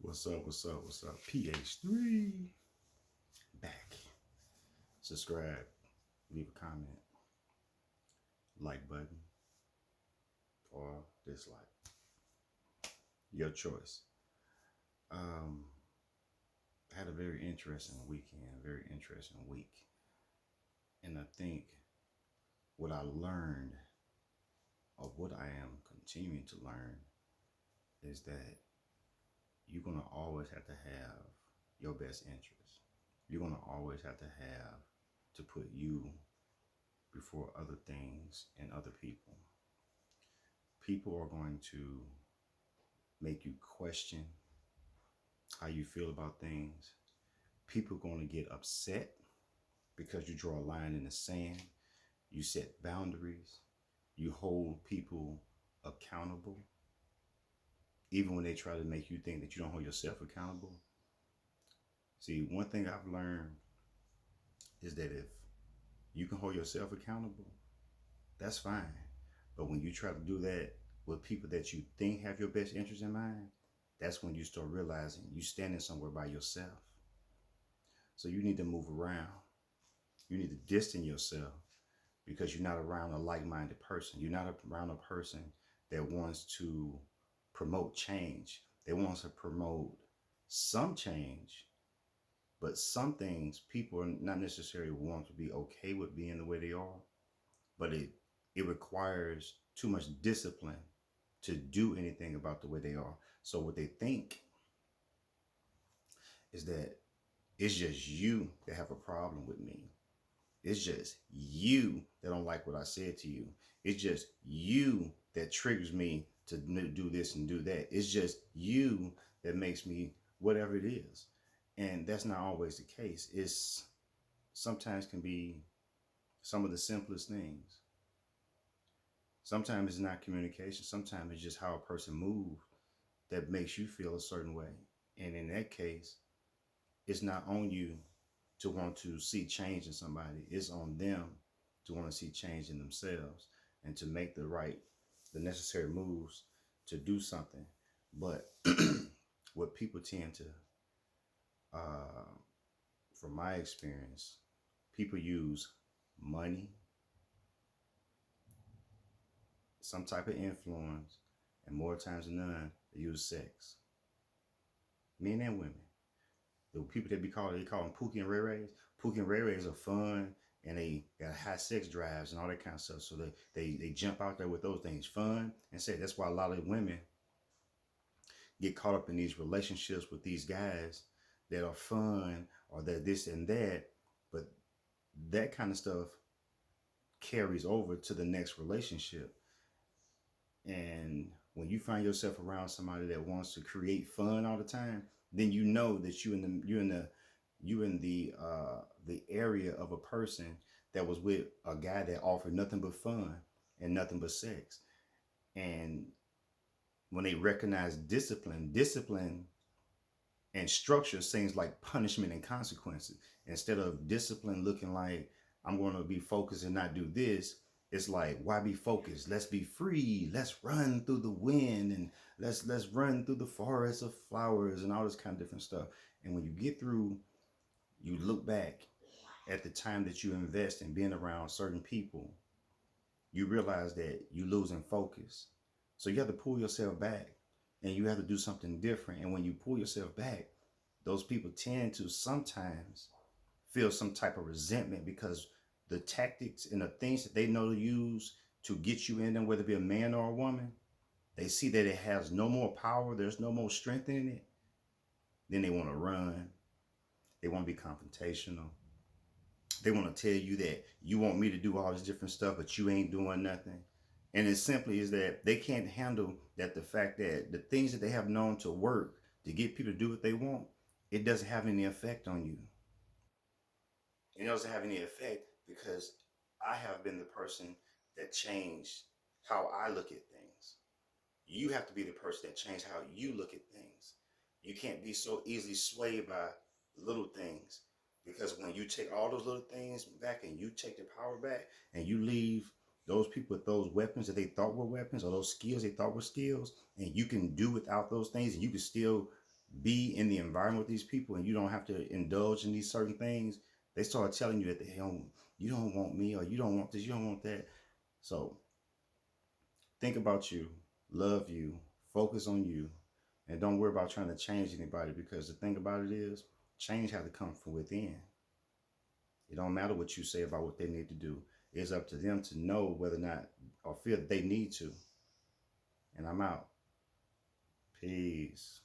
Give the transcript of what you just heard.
What's up? What's up? What's up? PH3 back. Subscribe, leave a comment, like button, or dislike. Your choice. Um, I had a very interesting weekend, very interesting week. And I think what I learned, or what I am continuing to learn, is that you're going to always have to have your best interest. You're going to always have to put you before other things and other people. People are going to make you question how you feel about things. People are going to get upset because you draw a line in the sand. You set boundaries. You hold people accountable. Even when they try to make you think that you don't hold yourself accountable. See, one thing I've learned is that if you can hold yourself accountable, that's fine. But when you try to do that with people that you think have your best interest in mind, that's when you start realizing you're standing somewhere by yourself. So you need to move around. You need to distance yourself because you're not around a like-minded person. You're not around a person that wants to promote change. They want to promote some change, but some things people are not necessarily want to be okay with being the way they are, but it requires too much discipline to do anything about the way they are. So what they think is that it's just you that have a problem with me. It's just you that don't like what I said to you. It's just you that triggers me to do this and do that. It's just you that makes me whatever it is. And that's not always the case. It's sometimes can be some of the simplest things. Sometimes it's not communication. Sometimes it's just how a person moves that makes you feel a certain way. And in that case, it's not on you to want to see change in somebody. It's on them to want to see change in themselves and to make the necessary moves to do something. But what people tend to, from my experience, people use money, some type of influence, and more times than none, they use sex. Men and women. The people that they call them Pookie and Ray Rays. Pookie and Ray Rays are fun and they got high sex drives and all that kind of stuff. So they jump out there with those things, fun and sex. That's why a lot of women get caught up in these relationships with these guys that are fun or that this and that. But that kind of stuff carries over to the next relationship. And when you find yourself around somebody that wants to create fun all the time, then you know that you in the area of a person that was with a guy that offered nothing but fun and nothing but sex. And when they recognize discipline and structure seems like punishment and consequences. Instead of discipline looking like I'm going to be focused and not do this, it's like, why be focused? Let's be free. Let's run through the wind and let's run through the forest of flowers and all this kind of different stuff. And when you get through, you look back at the time that you invest in being around certain people, you realize that you're losing focus. So you have to pull yourself back and you have to do something different. And when you pull yourself back, those people tend to sometimes feel some type of resentment because the tactics and the things that they know to use to get you in them, whether it be a man or a woman, they see that it has no more power, there's no more strength in it, then they want to run. They want to be confrontational. They want to tell you that you want me to do all this different stuff, but you ain't doing nothing. And it simply is that they can't handle that the fact that the things that they have known to work to get people to do what they want, it doesn't have any effect on you. It doesn't have any effect because I have been the person that changed how I look at things. You have to be the person that changed how you look at things. You can't be so easily swayed by little things because when you take all those little things back and you take the power back and you leave those people with those weapons that they thought were weapons or those skills they thought were skills, and you can do without those things and you can still be in the environment with these people and you don't have to indulge in these certain things, they start telling you that they don't, you don't want me, or you don't want this, you don't want that. So think about you, love you, focus on you, and don't worry about trying to change anybody, because the thing about it is change has to come from within. It don't matter what you say about what they need to do. It's up to them to know whether or not, or feel that they need to. And I'm out. Peace.